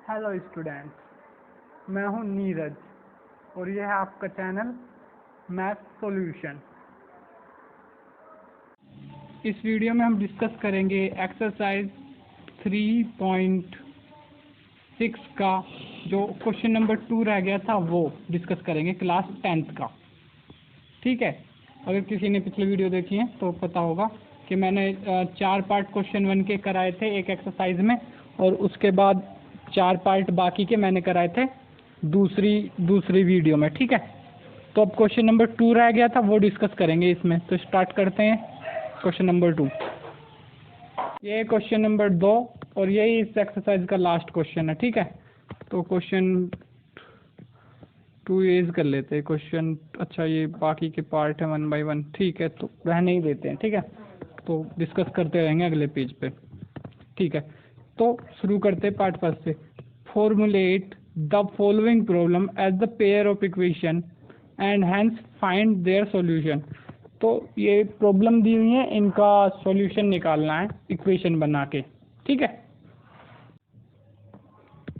Hello students, मैं हूं नीरज और यह है आपका चैनल मैथ सॉल्यूशन। इस वीडियो में हम डिस्कस करेंगे एक्सरसाइज 3.6 का जो क्वेश्चन नंबर 2 रह गया था वो डिस्कस करेंगे क्लास 10th का। ठीक है, अगर किसी ने पिछले वीडियो देखी है तो पता होगा कि मैंने 4 पार्ट क्वेश्चन 1 के कराए थे एक एक्सरसाइज में, और उसके बाद 4 पार्ट बाकी के मैंने कराए थे दूसरी वीडियो में। ठीक है, तो अब क्वेश्चन नंबर 2 रह गया था, वो डिस्कस करेंगे इसमें। तो स्टार्ट करते हैं क्वेश्चन नंबर 2। ये क्वेश्चन नंबर 2 और यही इस एक्सरसाइज का लास्ट क्वेश्चन है। ठीक है, तो क्वेश्चन 2 एज कर लेते हैं क्वेश्चन। अच्छा, ये बाकी के पार्ट है 1 बाय 1। ठीक है, तो रहने ही देते हैं। ठीक है, तो डिस्कस करते रहेंगे अगले पेज पे। ठीक है, तो शुरू करते हैं पार्ट फर्स्ट से। Formulate the following problem as the pair of equation and hence find their solution. तो ये प्रॉब्लम दी हुई है, इनका सॉल्यूशन निकालना है इक्वेशन बना के। ठीक है,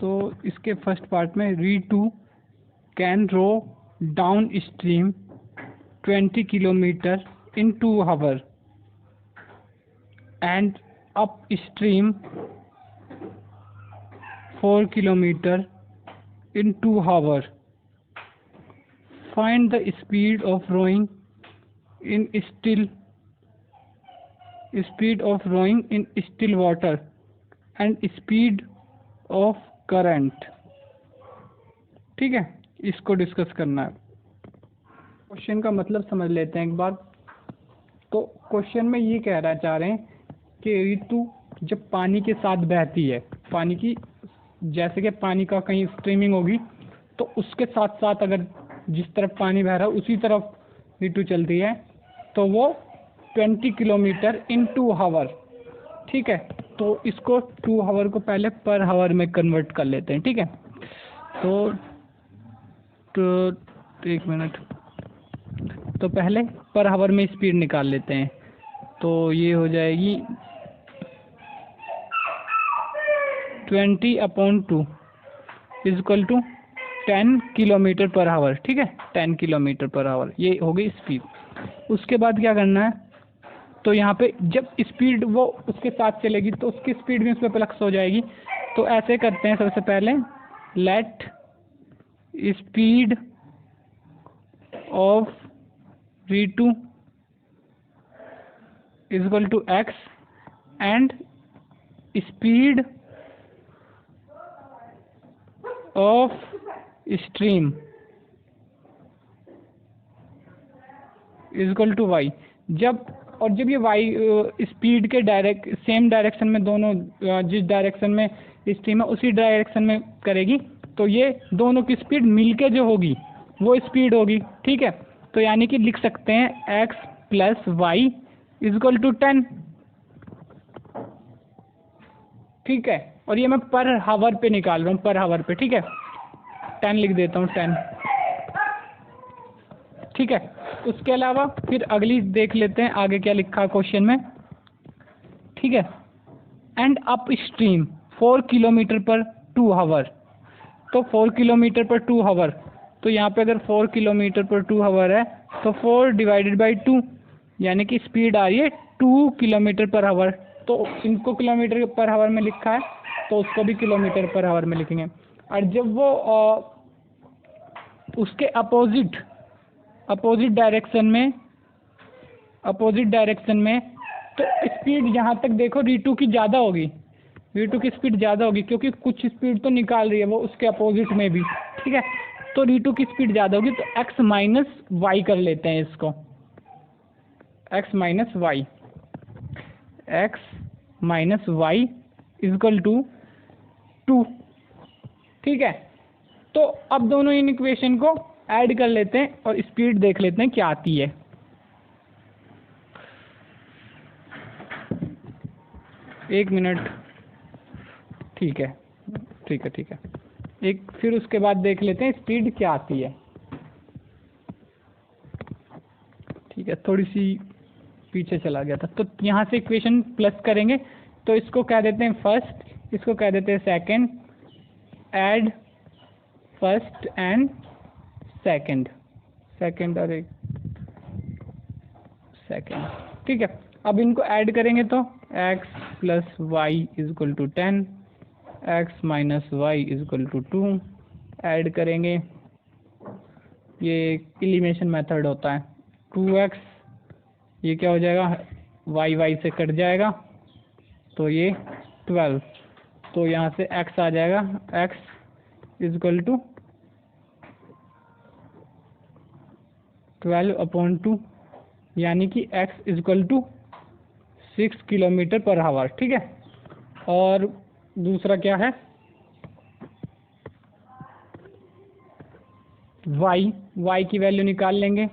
तो इसके फर्स्ट पार्ट में Ritu can row downstream 20 kilometre in 2 hours and upstream 4 kilometer in 2 hours. Find the speed of rowing in still water and speed of current. ठीक है, इसको डिस्कस करना है। क्वेश्चन का मतलब समझ लेते हैं एक बार। तो क्वेश्चन में ये कह रहा चाह रहे हैं कि ऋतु जब पानी के साथ बहती है, पानी की जैसे कि पानी का कहीं स्ट्रीमिंग होगी तो उसके साथ साथ अगर जिस तरफ पानी बह रहा है उसी तरफ ऋतु चलती है तो वो 20 किलोमीटर इन 2 आवर। ठीक है, तो इसको 2 आवर को पहले पर आवर में कन्वर्ट कर लेते हैं। ठीक है, तो एक मिनट, तो पहले पर आवर में स्पीड निकाल लेते हैं। तो ये हो जाएगी 20/2 is equal to 10 kilometre per hour. ठीक है, 10 किलोमीटर पर आवर ये हो गई स्पीड। उसके बाद क्या करना है, तो यहाँ पे जब स्पीड वो उसके साथ चलेगी तो उसकी स्पीड भी उस पर प्लस हो जाएगी। तो ऐसे करते हैं, सबसे पहले let speed of v2 is equal to x and speed of stream is equal to y। जब ये y स्पीड के सेम डायरेक्शन में दोनों, जिस डायरेक्शन में स्ट्रीम है उसी डायरेक्शन में करेगी तो ये दोनों की स्पीड मिलके जो होगी वो स्पीड होगी। ठीक है, तो यानी कि लिख सकते हैं x plus y is equal to 10। ठीक है, और ये मैं पर हावर पे निकाल रहा हूँ, पर हावर पे। ठीक है, 10 लिख देता हूँ, 10। ठीक है, उसके अलावा फिर अगली देख लेते हैं आगे क्या लिखा है क्वेश्चन में। ठीक है, एंड अप स्ट्रीम 4 किलोमीटर पर 2 आवर। तो 4 किलोमीटर पर 2 आवर, तो यहाँ पे अगर 4 किलोमीटर पर 2 आवर है तो 4 डिवाइडेड बाई 2 यानी कि स्पीड आ रही है 2 किलोमीटर पर आवर। तो इनको किलोमीटर पर आवर में लिखा है तो उसको भी किलोमीटर पर आवर में लिखेंगे। और जब वो उसके अपोजिट डायरेक्शन में तो स्पीड यहाँ तक देखो v2 की ज़्यादा होगी, v2 की स्पीड ज़्यादा होगी क्योंकि कुछ स्पीड तो निकाल रही है वो उसके अपोजिट में भी। ठीक है, तो v2 की स्पीड ज़्यादा होगी तो x माइनस वाई कर लेते हैं इसको, x minus y is equal to 2। ठीक है, तो अब दोनों इन इक्वेशन को ऐड कर लेते हैं और स्पीड देख लेते हैं क्या आती है। एक मिनट, ठीक है। एक फिर उसके बाद देख लेते हैं स्पीड क्या आती है। ठीक है, थोड़ी सी पीछे चला गया था, तो यहाँ से इक्वेशन प्लस करेंगे तो इसको कह देते हैं फर्स्ट, इसको कह देते हैं second, add first and second, और एक सेकंड, ठीक है। अब इनको ऐड करेंगे तो x plus y is equal to 10, x minus y is equal to 2 add करेंगे, ये एलिमिनेशन मेथड होता है। 2x ये क्या हो जाएगा, y से कट जाएगा तो ये 12, तो यहाँ से x आ जाएगा, x इज इक्वल टू 12/2, यानी कि x is equal to 6 kilometre per hour, ठीक है। और दूसरा क्या है, y की वैल्यू निकाल लेंगे,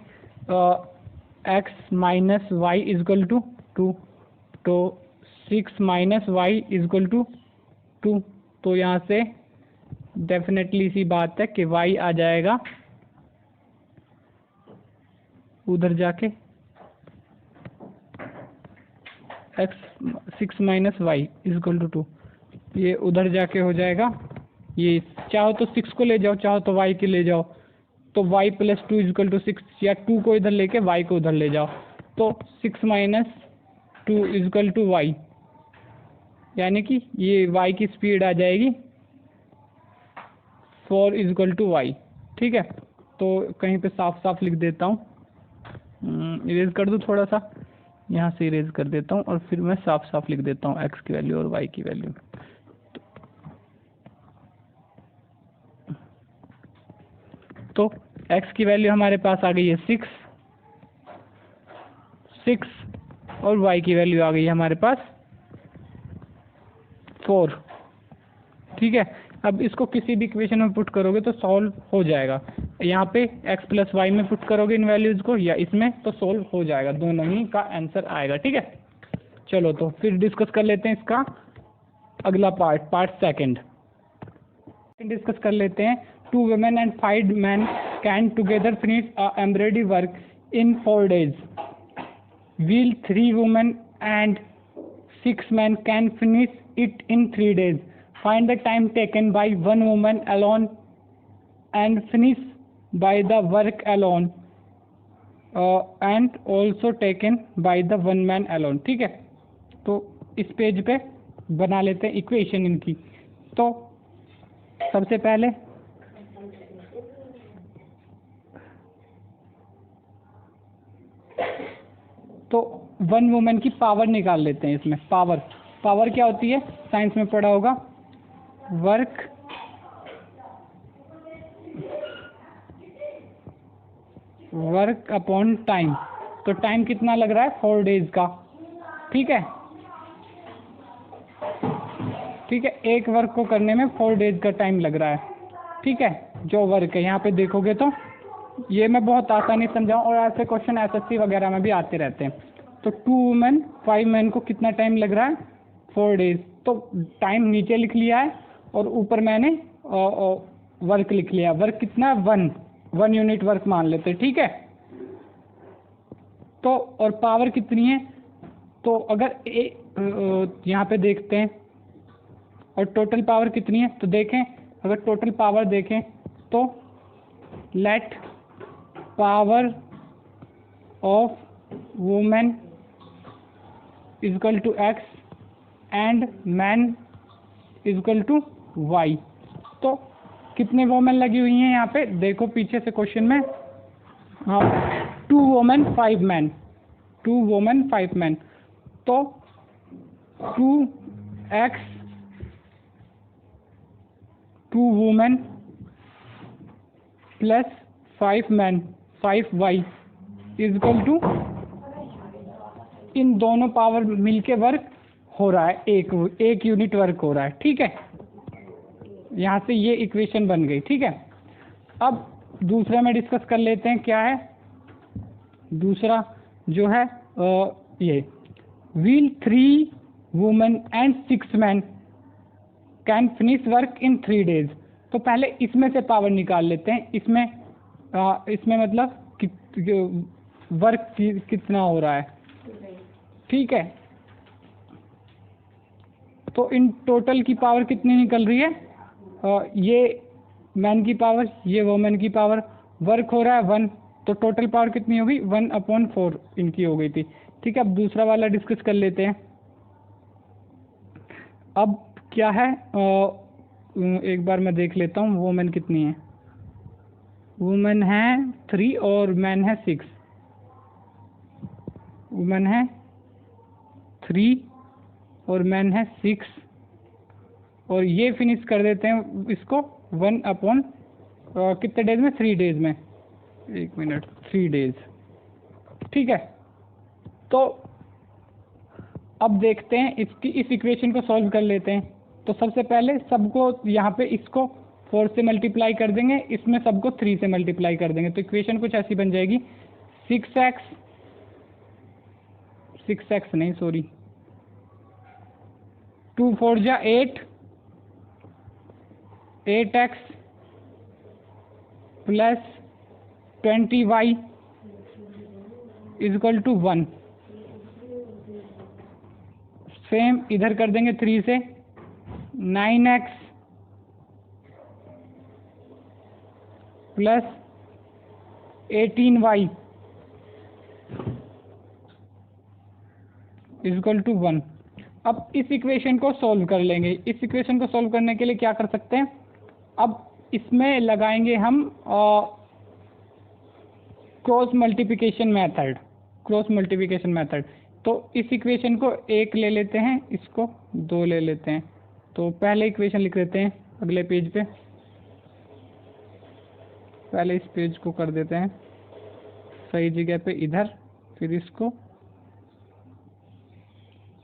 x minus y is equal to 2, तो 6 minus y is equal to 2, तो यहाँ से डेफिनेटली सी बात है कि y आ जाएगा उधर जाके x 6 minus y is equal to 2, ये उधर जाके हो जाएगा, ये चाहो तो 6 को ले जाओ, चाहो तो y के ले जाओ, तो y प्लस 2 इज इक्वल टू 6, या 2 को इधर लेके y को उधर ले जाओ, तो 6 minus 2 is equal to y, यानी कि ये y की स्पीड आ जाएगी 4 इज इक्वल टू वाई, ठीक है। तो कहीं पे साफ साफ लिख देता हूँ, इरेज कर दूँ थोड़ा सा, यहाँ से इरेज कर देता हूँ और फिर मैं साफ साफ लिख देता हूँ x की वैल्यू और y की वैल्यू। तो x की वैल्यू हमारे पास आ गई है 6 और y की वैल्यू आ गई है हमारे पास 4, ठीक है। अब इसको किसी भी इक्वेशन में पुट करोगे तो सॉल्व हो जाएगा, यहाँ पे x प्लस वाई में पुट करोगे इन वैल्यूज़ को या इसमें, तो सॉल्व हो जाएगा, दोनों ही का आंसर आएगा, ठीक है। चलो तो फिर डिस्कस कर लेते हैं इसका अगला पार्ट सेकंड डिस्कस कर लेते हैं। 2 women and 5 men can together finish a embroidery work in 4 days. Will 3 women and 6 men can finish it in 3 days? Find the time taken by 1 woman alone and finish by the work alone and also taken by the 1 man alone, ठीक है। तो इस page पे बना लेते हैं equation इनकी। तो सबसे पहले तो 1 वुमेन की पावर निकाल लेते हैं। इसमें पावर क्या होती है, साइंस में पढ़ा होगा, वर्क अपॉन टाइम। तो टाइम कितना लग रहा है, 4 डेज का, ठीक है। एक वर्क को करने में 4 डेज का टाइम लग रहा है, ठीक है। जो वर्क है यहाँ पे देखोगे तो ये मैं बहुत आसानी समझाऊँ, और ऐसे क्वेश्चन एसएससी वगैरह में भी आते रहते हैं। तो 2 वुमेन 5 मैन को कितना टाइम लग रहा है, 4 डेज। तो टाइम नीचे लिख लिया है और ऊपर मैंने वर्क लिख लिया। वर्क कितना, 1 यूनिट वर्क मान लेते हैं, ठीक है। तो और पावर कितनी है, तो अगर यहाँ पे देखते हैं और टोटल पावर कितनी है, तो देखें, अगर टोटल पावर देखें तो let power of women is equal to x and man is equal to y। तो कितने वुमेन लगी हुई हैं यहाँ पे, देखो पीछे से क्वेश्चन में, हाँ 2 वुमेन 5 मैन, 2 वुमेन 5 मैन। तो 2x 2 women plus 5 man 5y is equal to, इन दोनों पावर मिलके वर्क हो रहा है, एक यूनिट वर्क हो रहा है, ठीक है। यहाँ से ये इक्वेशन बन गई, ठीक है। अब दूसरे में डिस्कस कर लेते हैं, क्या है दूसरा जो है, ये will 3 women and 6 men can finish work in 3 days। तो पहले इसमें से पावर निकाल लेते हैं। इसमें मतलब वर्क कितना हो रहा है, ठीक है। तो इन टोटल की पावर कितनी निकल रही है, ये मैन की पावर, ये वोमेन की पावर, वर्क हो रहा है 1, तो टोटल पावर कितनी होगी 1/4 इनकी हो गई थी। ठीक है, अब दूसरा वाला डिस्कस कर लेते हैं। अब क्या है, एक बार मैं देख लेता हूँ वोमेन कितनी है। वुमेन है 3 और मैन है 6। वुमेन है 3 और मैन है 6, और ये फिनिश कर देते हैं इसको 1/, कितने डेज में, 3 डेज में, 1 मिनट, 3 डेज। ठीक है, तो अब देखते हैं इसकी, इस इक्वेशन को सॉल्व कर लेते हैं। तो सबसे पहले सबको यहाँ पे इसको 4 से मल्टीप्लाई कर देंगे, इसमें सबको 3 से मल्टीप्लाई कर देंगे, तो इक्वेशन कुछ ऐसी बन जाएगी 6x नहीं सॉरी 2 4 जा 8, 8x plus 20y equal to 1। Same इधर कर देंगे 3 से, 9x plus 18y is equal to 1। अब इस इक्वेशन को सॉल्व कर लेंगे। इस इक्वेशन को सॉल्व करने के लिए क्या कर सकते हैं, अब इसमें लगाएंगे हम क्रॉस मल्टीप्लिकेशन मेथड। तो इस इक्वेशन को 1 ले लेते हैं, इसको 2 ले लेते हैं। तो पहले इक्वेशन लिख लेते हैं अगले पेज पे, पहले इस पेज को कर देते हैं सही जगह पे इधर, फिर इसको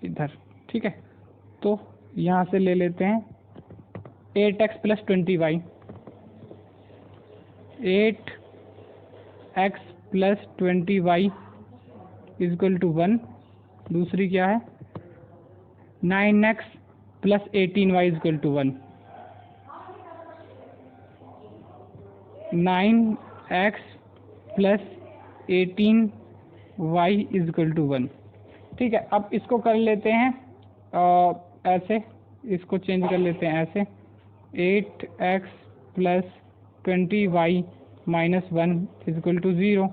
इधर। ठीक है, तो यहाँ से ले लेते हैं 8x plus 20y, 8x plus 20y equal to 1। दूसरी क्या है 9x plus 18y is equal to 1, 9x plus 18y is equal to 1। ठीक है, अब इसको कर लेते हैं ऐसे, इसको चेंज कर लेते हैं ऐसे, 8x plus 20y minus 1 is equal to 0,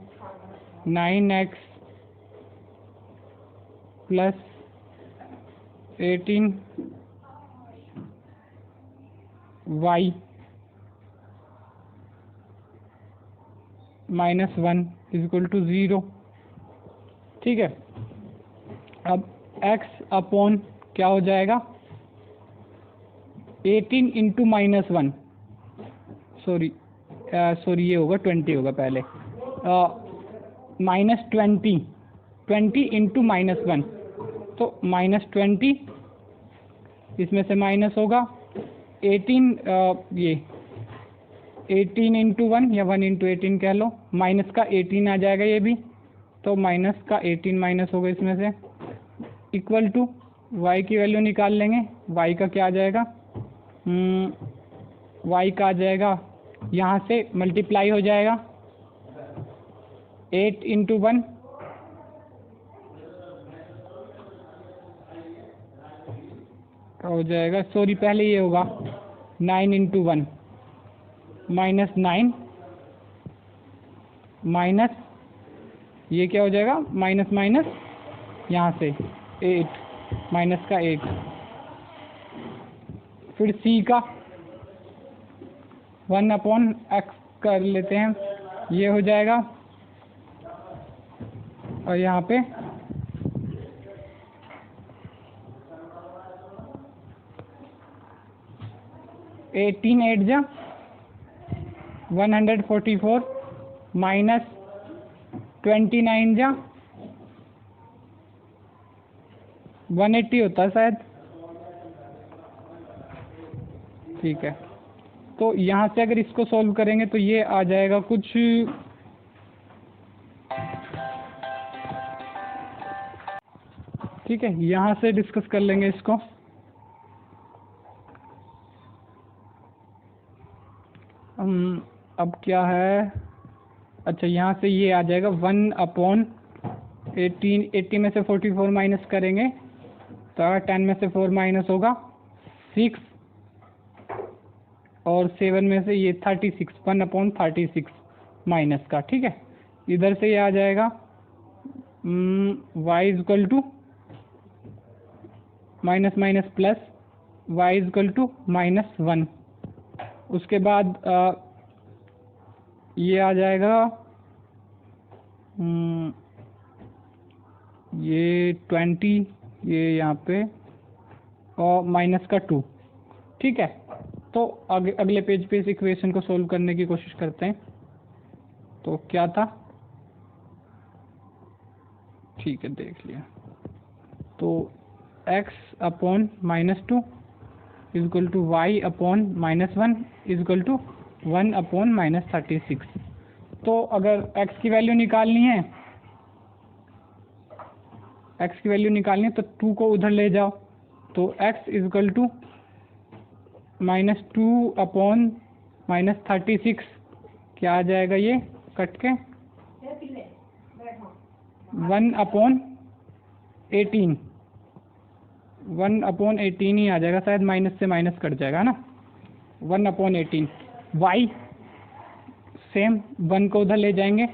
9x plus 18y minus 1 is equal to 0। ठीक है, अब x अपॉन क्या हो जाएगा 18 इंटू माइनस 1, सॉरी ये होगा 20 होगा पहले, माइनस 20 इंटू माइनस 1, तो माइनस 20, इसमें से माइनस होगा 18, ये 18 इंटू 1 या 1 इंटू 18 कह लो, माइनस का 18 आ जाएगा ये भी, तो माइनस का 18 माइनस होगा इसमें से, इक्वल टू y की वैल्यू निकाल लेंगे। y का क्या आ जाएगा, y का आ जाएगा, यहाँ से मल्टीप्लाई हो जाएगा 8 इंटू 1 हो जाएगा, सॉरी पहले ये होगा 9 इंटू 1 माइनस 9 माइनस ये क्या हो जाएगा, माइनस माइनस यहाँ से 8 माइनस का 8, फिर c का 1/x कर लेते हैं, ये हो जाएगा, और यहाँ पे 18 8 जा 144 माइनस 29 जा 180 होता है शायद। ठीक है, तो यहाँ से अगर इसको सॉल्व करेंगे तो ये आ जाएगा कुछ, ठीक है, यहाँ से डिस्कस कर लेंगे इसको। अब क्या है, अच्छा यहाँ से ये आ जाएगा 1/18, 80 में से 44 माइनस करेंगे तो 10 में से 4 माइनस होगा 6, और 7 में से ये 36, 1/36 माइनस का, ठीक है। इधर से ये आ जाएगा y equal to minus minus plus y equal to -1। उसके बाद ये आ जाएगा ये 20, ये यहाँ पे और माइनस का 2, ठीक है। तो अगले पेज पे इस इक्वेशन को सोल्व करने की कोशिश करते हैं। तो क्या था, ठीक है, देख लिया। तो x upon -2 equal to y upon -1 equal to 1 upon -36। तो अगर x की वैल्यू निकालनी है, तो 2 को उधर ले जाओ, तो x इक्वल टू -2 अपॉन -36 क्या आ जाएगा, ये कट के 1/18, 1/18 ही आ जाएगा, शायद माइनस से माइनस कट जाएगा ना, 1/18। y सेम 1 को उधर ले जाएंगे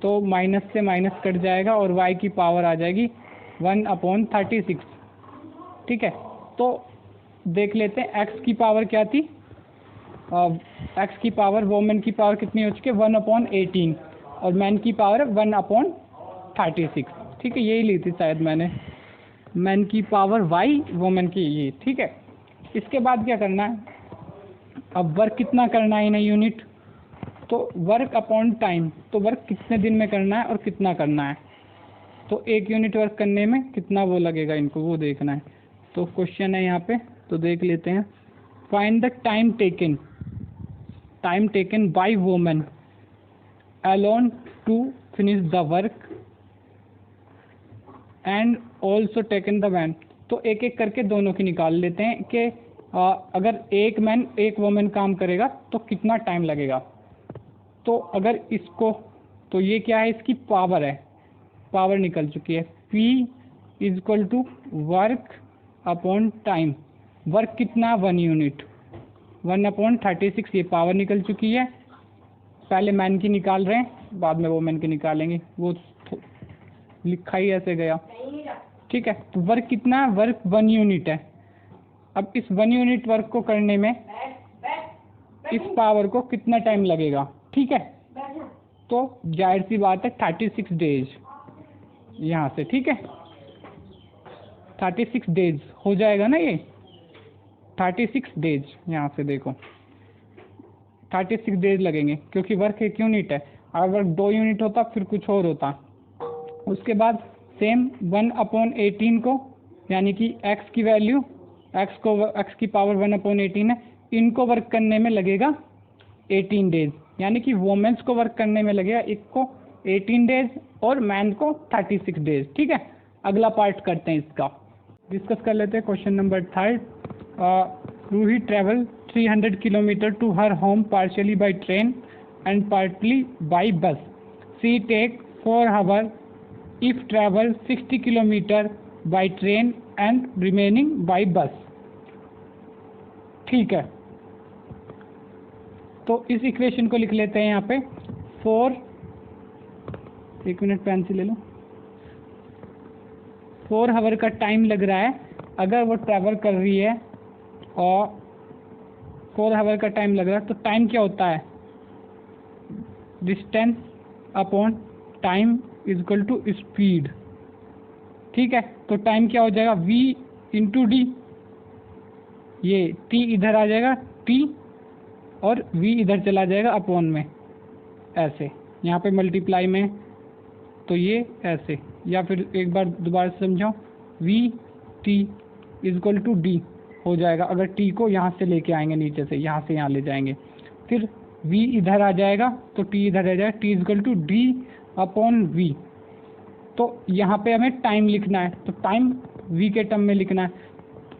तो माइनस से माइनस कट जाएगा और y की पावर आ जाएगी 1/36, ठीक है। तो देख लेते हैं x की पावर क्या थी। x की पावर, वोमेन की पावर कितनी हो चुकी है, 1/18, और मैन की पावर 1/36, ठीक है। यही ली थी शायद मैंने, मैन की पावर y, वोमेन की ये, ठीक है। इसके बाद क्या करना है, अब वर्क कितना करना है इन यूनिट, तो वर्क अपॉन टाइम, तो वर्क कितने दिन में करना है और कितना करना है, तो 1 यूनिट वर्क करने में कितना वो लगेगा, इनको वो देखना है। तो क्वेश्चन है यहाँ पे, तो देख लेते हैं। Find the time taken by woman alone to finish the work and also taken the man. तो एक एक करके दोनों की निकाल लेते हैं कि अगर एक मैन एक वुमन काम करेगा तो कितना टाइम लगेगा। तो अगर इसको, तो ये क्या है, इसकी पावर है, पावर निकल चुकी है। P equal to work upon time, work कितना, 1 यूनिट, 1/36, ये पावर निकल चुकी है। पहले मैन की निकाल रहे हैं, बाद में वुमेन की निकालेंगे, वो लिखा ही ऐसे गया, ठीक है। तो वर्क कितना है, वर्क 1 यूनिट है। अब इस 1 यूनिट वर्क को करने में इस पावर को कितना टाइम लगेगा, ठीक है। तो जाहिर सी बात है 36 डेज यहाँ से, ठीक है, 36 डेज हो जाएगा ना, ये 36 डेज यहाँ से देखो 36 डेज लगेंगे, क्योंकि वर्क 1 यूनिट है। अगर वर्क 2 यूनिट होता फिर कुछ और होता। उसके बाद सेम 1/18 को, यानी कि x की वैल्यू, x की पावर 1/18 है, इनको वर्क करने में लगेगा 18 डेज, यानी कि वोमेन्स को वर्क करने में लगेगा एक को 18 डेज और मैन को 36 डेज, ठीक है। अगला पार्ट करते हैं, इसका डिस्कस कर लेते हैं। Question number 3, Ruhi travel 300 kilometre to her home partially by train and partly by bus. She take 4 hour if travel 60 kilometre by train and remaining by bus, ठीक है। तो इस इक्वेशन को लिख लेते हैं यहाँ पे 4, 1 मिनट पेंसिल ले लो। 4 आवर का टाइम लग रहा है अगर वो ट्रैवल कर रही है, और 4 आवर का टाइम लग रहा है, तो टाइम क्या होता है, distance upon time equal to speed, ठीक है। तो टाइम क्या हो जाएगा, v इंटू डी, ये t इधर आ जाएगा, t और v इधर चला जाएगा अपॉन में, ऐसे यहाँ पे मल्टीप्लाई में, तो ये ऐसे, या फिर एक बार दोबारा समझाओ, v t equal to D हो जाएगा। अगर t को यहाँ से लेके आएंगे, नीचे से यहाँ से यहाँ ले जाएंगे, फिर v इधर आ जाएगा तो t इधर आ जाएगा, t equal to D upon v। तो यहाँ पे हमें टाइम लिखना है, तो टाइम v के टर्म में लिखना है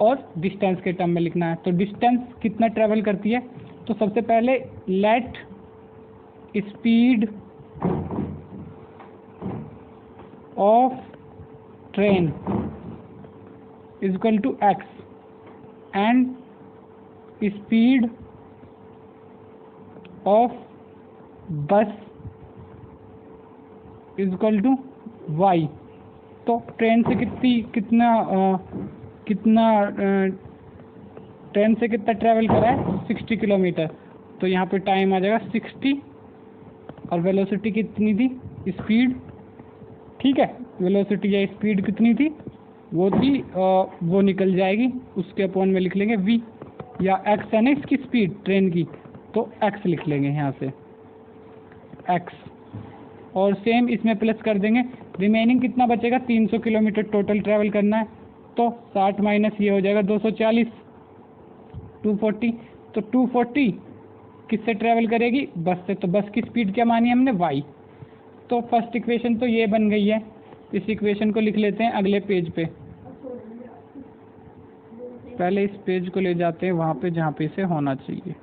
और डिस्टेंस के टर्म में लिखना है। तो डिस्टेंस कितना ट्रेवल करती है, तो सबसे पहले let speed of train equal to x and speed of bus is equal to y. तो ट्रेन से ट्रेन से कितना ट्रैवल करा है 60 किलोमीटर। तो यहाँ पे टाइम आ जाएगा 60 और वेलोसिटी कितनी थी, स्पीड, ठीक है, वेलोसिटी या स्पीड कितनी थी, वो थी वो निकल जाएगी, उसके अपॉन में लिख लेंगे v, या x है ना इसकी स्पीड ट्रेन की, तो x लिख लेंगे यहाँ से x, और सेम इसमें प्लस कर देंगे। रिमेनिंग कितना बचेगा, 300 किलोमीटर टोटल ट्रैवल करना है, तो 60 माइनस ये हो जाएगा 240, 240। तो 240 किससे ट्रैवल करेगी, बस से। तो बस की स्पीड क्या मानी हमने, y। तो फर्स्ट इक्वेशन तो ये बन गई है। इस इक्वेशन को लिख लेते हैं अगले पेज पे। पहले इस पेज को ले जाते हैं वहाँ पे जहाँ पे इसे होना चाहिए,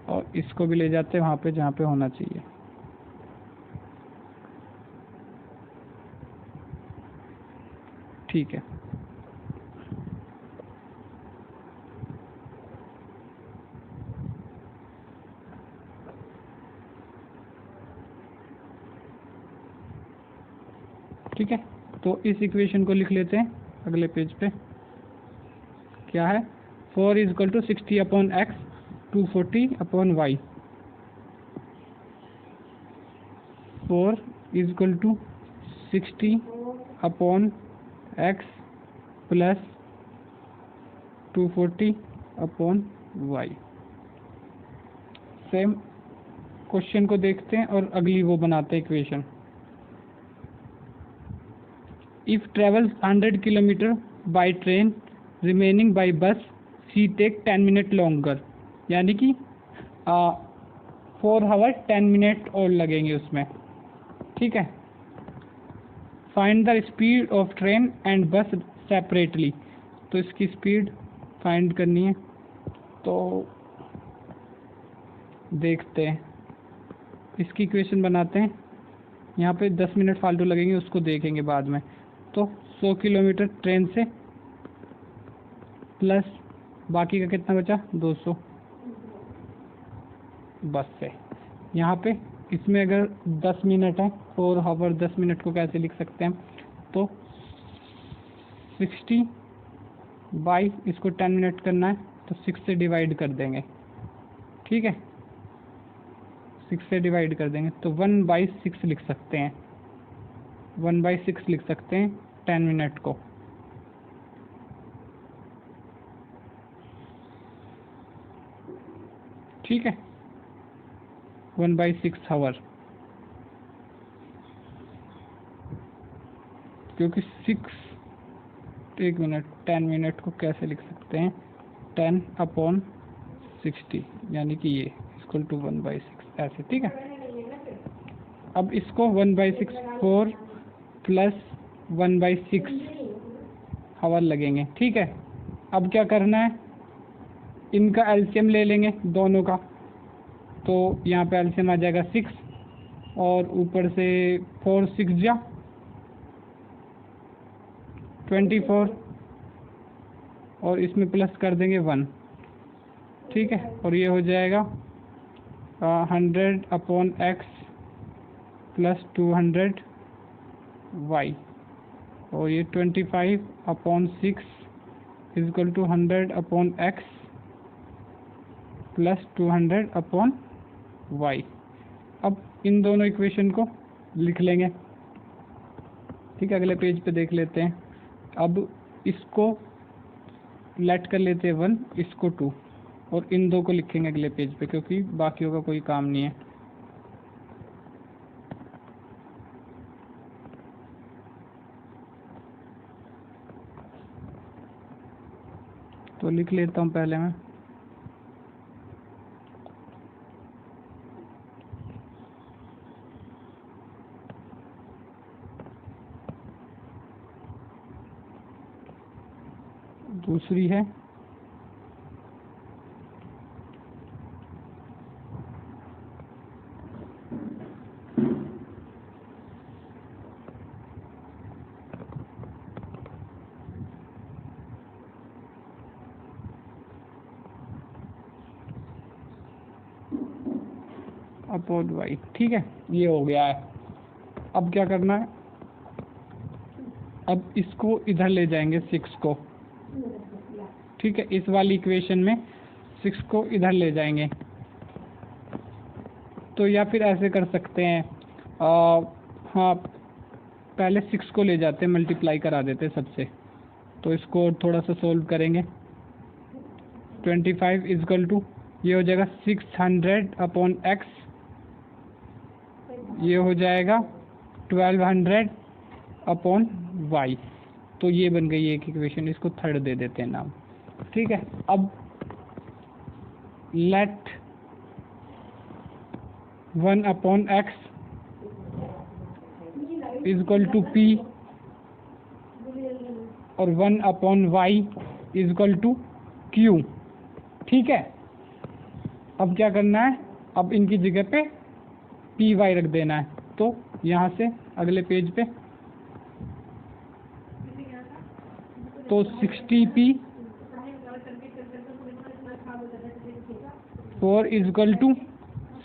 और इसको भी ले जाते हैं वहाँ पे जहाँ पे होना चाहिए। ठीक है, ठीक है। तो इस इक्वेशन को लिख लेते हैं अगले पेज पे। क्या है, 4 is equal to 60 upon x, 240 upon y. 4 is equal to 60 upon x plus 240 upon y. Same question को देखते हैं और अगली वो बनाते हैं equation. If travels 100 kilometre by train, remaining by bus she take 10 minute longer, यानी कि 4 आवर 10 मिनट और लगेंगे उसमें, ठीक है। Find the speed of train and बस सेपरेटली। तो इसकी स्पीड फाइंड करनी है, तो देखते हैं, इसकी इक्वेशन बनाते हैं। यहाँ पे 10 मिनट फालतू लगेंगे, उसको देखेंगे बाद में। तो 100 किलोमीटर ट्रेन से प्लस बाकी का कितना बचा, 200 बस से। यहाँ पे इसमें अगर 10 मिनट है, 4 आवर 10 मिनट को कैसे लिख सकते हैं, तो 60 बाई इसको 10 मिनट करना है, तो 6 से डिवाइड कर देंगे, ठीक है, 6 से डिवाइड कर देंगे, तो 1/6 लिख सकते हैं, 1/6 लिख सकते हैं 10 मिनट को। ठीक है, 1/6 आवर, क्योंकि 6 एक मिनट 10 मिनट को कैसे लिख सकते हैं, 10 अपॉन 60, यानी कि ये इक्वल टू 1/6 ऐसे, ठीक है। अब इसको 1/6 4 प्लस 1/6 आवर लगेंगे, ठीक है। अब क्या करना है, इनका एलसीएम ले लेंगे दोनों का, तो यहाँ पे एलसीएम आ जाएगा 6, और ऊपर से 4 6 जा 24, और इसमें प्लस कर देंगे 1, ठीक है। और ये हो जाएगा 100 अपॉन एक्स प्लस 200 वाई, और ये 25 upon 6 is equal to 100 upon x plus 200 upon y. अब इन दोनों इक्वेशन को लिख लेंगे, ठीक है। अगले पेज पे देख लेते हैं। अब इसको लेट कर लेते हैं 1, इसको 2, और इन दो को लिखेंगे अगले पेज पे, क्योंकि बाकियों का कोई काम नहीं है। तो लिख लेता हूँ पहले मैं, दूसरी है अपॉन वाई। ठीक है, ये हो गया है। अब क्या करना है, अब इसको इधर ले जाएंगे 6 को। ठीक है, इस वाली इक्वेशन में 6 को इधर ले जाएंगे। तो या फिर ऐसे कर सकते हैं, हाँ पहले 6 को ले जाते हैं, मल्टीप्लाई करा देते हैं सबसे। तो इसको थोड़ा सा सोल्व करेंगे। 25 इजकल टू ये हो जाएगा 600 अपॉन एक्स, ये हो जाएगा 1200 अपॉन वाई। तो ये बन गई एक इक्वेशन, इसको थर्ड दे देते हैं नाम। ठीक है, अब let 1 upon x is equal to P और 1 upon y is equal to Q. ठीक है, अब क्या करना है, अब इनकी जगह पे पी वाई रख देना है। तो यहाँ से अगले पेज पे तो 60p 4 is equal to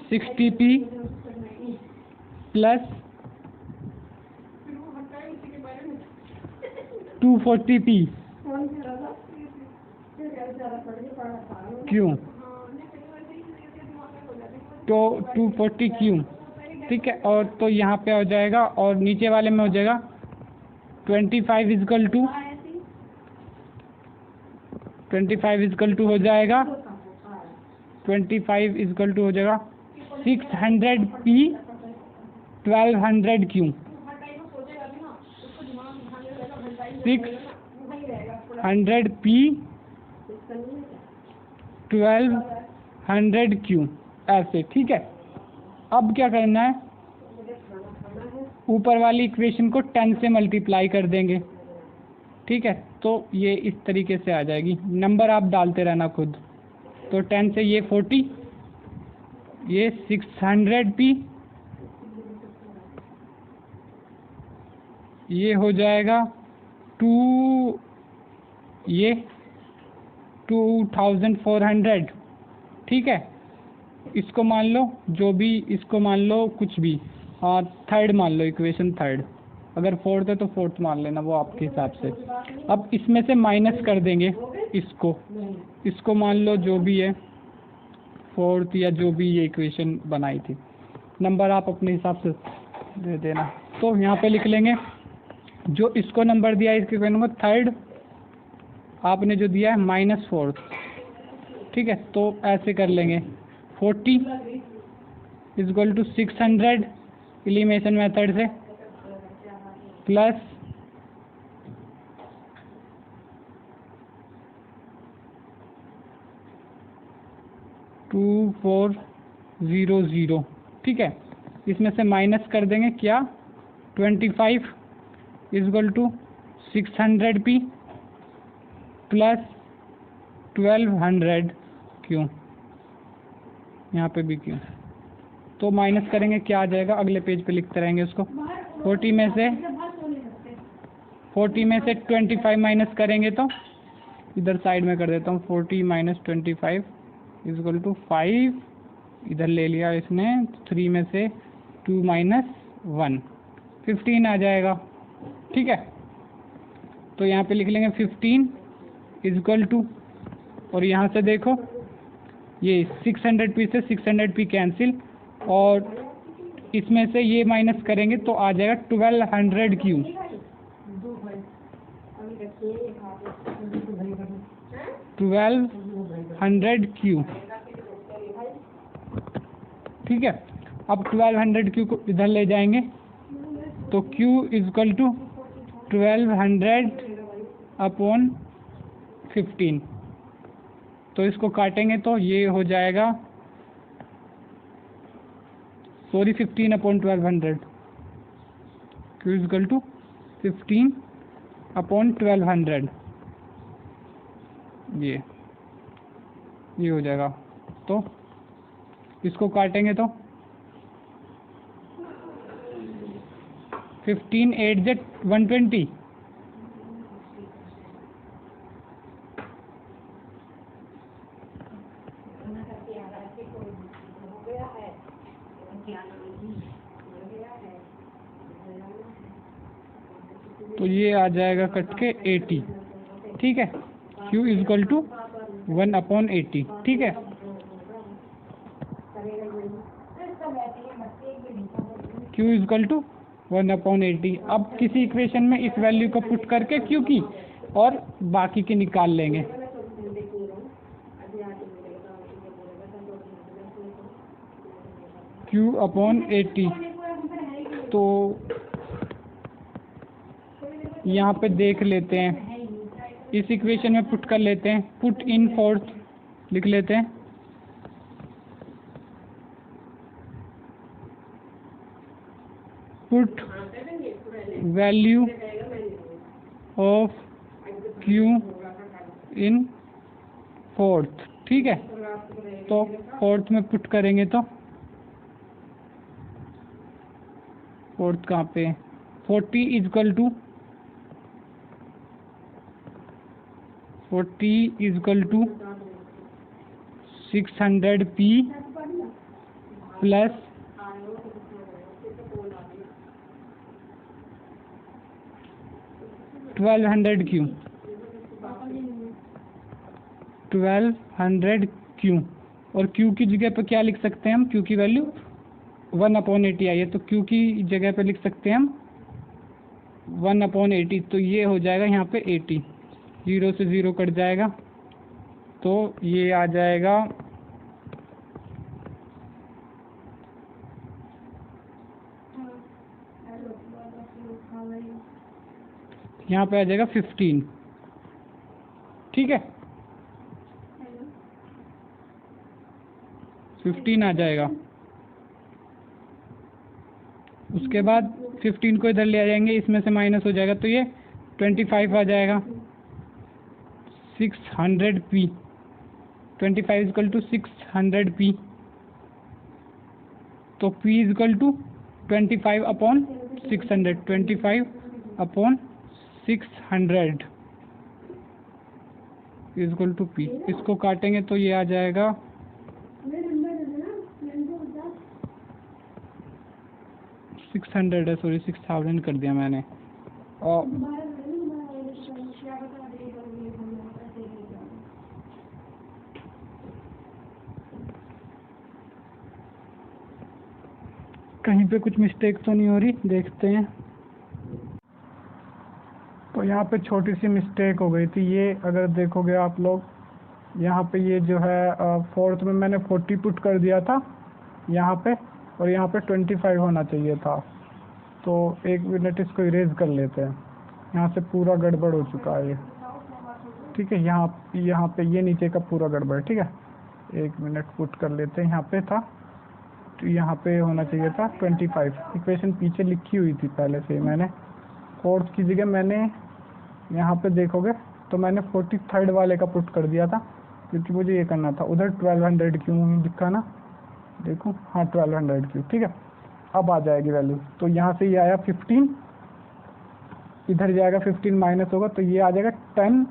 60p plus 240p क्यों, तो 240 क्यों। ठीक है, और तो यहाँ पे हो जाएगा और नीचे वाले में हो जाएगा 25 इजकल टू हो जाएगा 25 इजकल टू हो जाएगा 600p 1200 क्यों, 600p 1200 क्यों, ऐसे। ठीक है, अब क्या करना है, ऊपर वाली इक्वेशन को 10 से मल्टीप्लाई कर देंगे। ठीक है, तो ये इस तरीके से आ जाएगी। नंबर आप डालते रहना खुद। तो 10 से ये 40, ये 600p, ये हो जाएगा 2400। ठीक है, इसको मान लो जो भी, इसको मान लो कुछ भी, हाँ थर्ड मान लो, इक्वेशन थर्ड। अगर फोर्थ है तो फोर्थ मान लेना, वो आपके हिसाब से। अब इसमें से माइनस कर देंगे इसको मान लो जो भी है फोर्थ, या जो भी ये इक्वेशन बनाई थी। नंबर आप अपने हिसाब से दे देना। तो यहाँ पे लिख लेंगे जो इसको नंबर दिया है इसके इक्वेशन को, थर्ड आपने जो दिया है -4। ठीक है, तो ऐसे कर लेंगे 40 इजक्वल टू 600 एलिमिनेशन मेथड से, प्लस 2400। ठीक है, इसमें से माइनस कर देंगे क्या, 25 इजक्वल टू 600p प्लस 1200 क्यों, यहाँ पे भी क्यों। तो माइनस करेंगे क्या आ जाएगा, अगले पेज पे लिखते रहेंगे उसको। 40 में से 25 माइनस करेंगे तो इधर साइड में कर देता हूँ। 40 माइनस 25 इजक्वल टू 5, इधर ले लिया इसने, 3 में से 2 माइनस 1, 15 आ जाएगा। ठीक है, तो यहाँ पे लिख लेंगे 15 इजक्वल टू, और यहाँ से देखो ये 600p से 600p कैंसिल, और इसमें से ये माइनस करेंगे तो आ जाएगा 1200 क्यू, 1200 क्यू। ठीक है, अब 1200 क्यू को इधर ले जाएंगे तो Q इजकल टू 1200 अपॉन 15। तो इसको काटेंगे तो ये हो जाएगा, sorry 15 upon 1200, Q is equal to 15 upon 1200, ये हो जाएगा। तो इसको काटेंगे तो 15 8 जे 120, तो ये आ जाएगा कट के 80, ठीक है। Q इजकल टू 1/80, ठीक है। Q is equal to 1/80। अब किसी इक्वेशन में इस वैल्यू को पुट करके Q की और बाकी की निकाल लेंगे। Q/80, तो यहाँ पे देख लेते हैं, इस इक्वेशन में पुट कर लेते हैं, पुट इन फोर्थ लिख लेते हैं। Put value of Q in fourth, ठीक है। तो फोर्थ में पुट करेंगे तो फोर्थ कहाँ पे, 40 is equal to 600p plus 1200Q, 1200Q। और Q की जगह पे क्या लिख सकते हैं हम, Q की वैल्यू 1/80 आई है, तो Q की जगह पे लिख सकते हैं हम 1/80। तो ये हो जाएगा यहाँ पे 80, 0 से 0 कट जाएगा, तो ये आ जाएगा यहाँ पे आ जाएगा 15, ठीक है। 15 आ जाएगा। उसके बाद 15 को इधर ले आ जाएंगे, इसमें से माइनस हो जाएगा, तो ये 25 आ जाएगा। 600p, 25 इजकल टू 600p, तो p is equal to 25/600, 25/600 is equal to p। इसको काटेंगे तो ये आ जाएगा 600 है, सॉरी 6000 कर दिया मैंने। और कहीं पे कुछ मिस्टेक तो नहीं हो रही, देखते हैं। तो यहाँ पे छोटी सी मिस्टेक हो गई थी, ये अगर देखोगे आप लोग, यहाँ पे ये जो है फोर्थ में मैंने 40 पुट कर दिया था यहाँ पे, और यहाँ पे 25 होना चाहिए था। तो एक मिनट इसको इरेज कर लेते हैं, यहाँ से पूरा गड़बड़ हो चुका है ये, ठीक है। यहाँ पे ये नीचे का पूरा गड़बड़, ठीक है। एक मिनट पुट कर लेते हैं, यहाँ पे था, तो यहाँ पे होना चाहिए था 25। इक्वेशन पीछे लिखी हुई थी पहले से मैंने, फोर्थ की जगह मैंने यहाँ पे देखोगे तो मैंने 43rd वाले का पुट कर दिया था, क्योंकि मुझे ये करना था। उधर 1200 क्यों लिखा ना, देखो, हाँ 1200 क्यों, ठीक है। अब आ जाएगी वैल्यू, तो यहाँ से ये आया 15, इधर जाएगा 15 माइनस होगा, तो ये आ जाएगा 10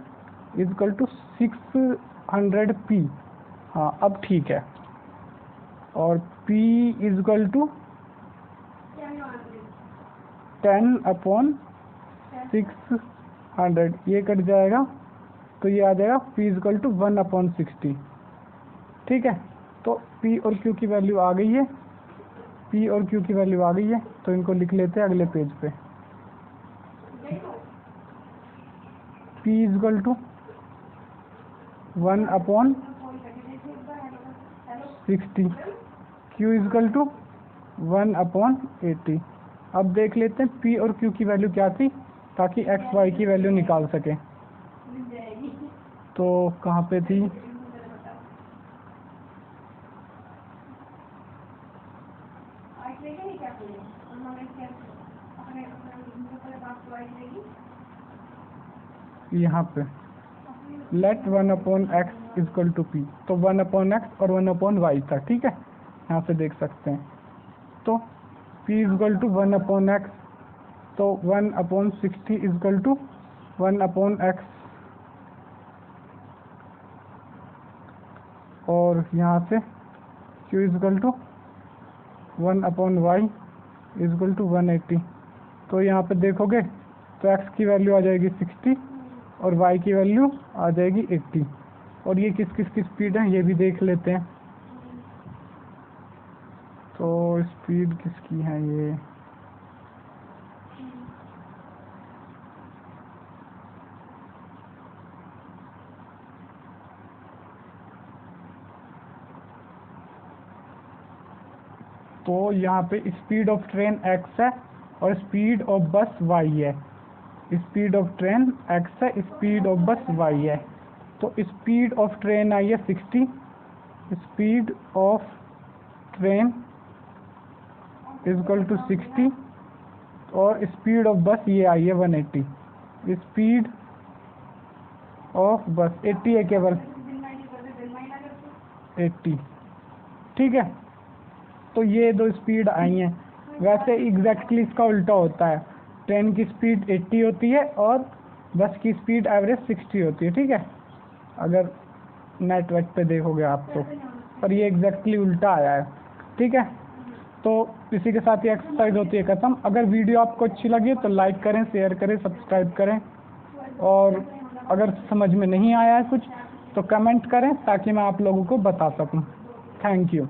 इजकल टू 600p। हाँ अब ठीक है। और p इजकल टू 10/600, ये कट जाएगा, तो ये आ जाएगा p इजकल टू 1/60, ठीक है। तो p और q की वैल्यू आ गई है, p और q की वैल्यू आ गई है, तो इनको लिख लेते हैं अगले पेज पे। p is equal to 1/60, q is equal to 1/80। अब देख लेते हैं p और q की वैल्यू क्या थी, ताकि x y की वैल्यू निकाल सके। तो कहाँ पे थी, यहाँ पे late 1/x is equal to p, तो 1/x और 1/y था, ठीक है। यहाँ से देख सकते हैं, तो p इजकल टू 1/x, तो 1/60 इजकल टू 1/x, और यहाँ से q is equal to 1/y equal to 180। तो यहाँ पे देखोगे तो x की वैल्यू आ जाएगी 60 और y की वैल्यू आ जाएगी 80। और ये किस किस की स्पीड है ये भी देख लेते हैं। तो स्पीड किसकी है ये, तो यहाँ पे स्पीड ऑफ ट्रेन x है और स्पीड ऑफ बस y है। स्पीड ऑफ ट्रेन x है, स्पीड ऑफ बस y है। तो स्पीड ऑफ ट्रेन आई है 60, speed of train equal to 60 और स्पीड ऑफ बस ये आई है 180। स्पीड ऑफ बस 80 है, केवल 80। ठीक है, तो ये दो स्पीड आई हैं। वैसे एग्जैक्टली इसका उल्टा होता है, ट्रेन की स्पीड 80 होती है और बस की स्पीड एवरेज 60 होती है। ठीक है, अगर नेटवर्क पे देखोगे आप तो, पर ये एग्जैक्टली उल्टा आया है। ठीक है, तो इसी के साथ ये एक्सरसाइज होती है खत्म। अगर वीडियो आपको अच्छी लगी तो लाइक करें, शेयर करें, सब्सक्राइब करें, और अगर समझ में नहीं आया है कुछ तो कमेंट करें ताकि मैं आप लोगों को बता सकूं। Thank you.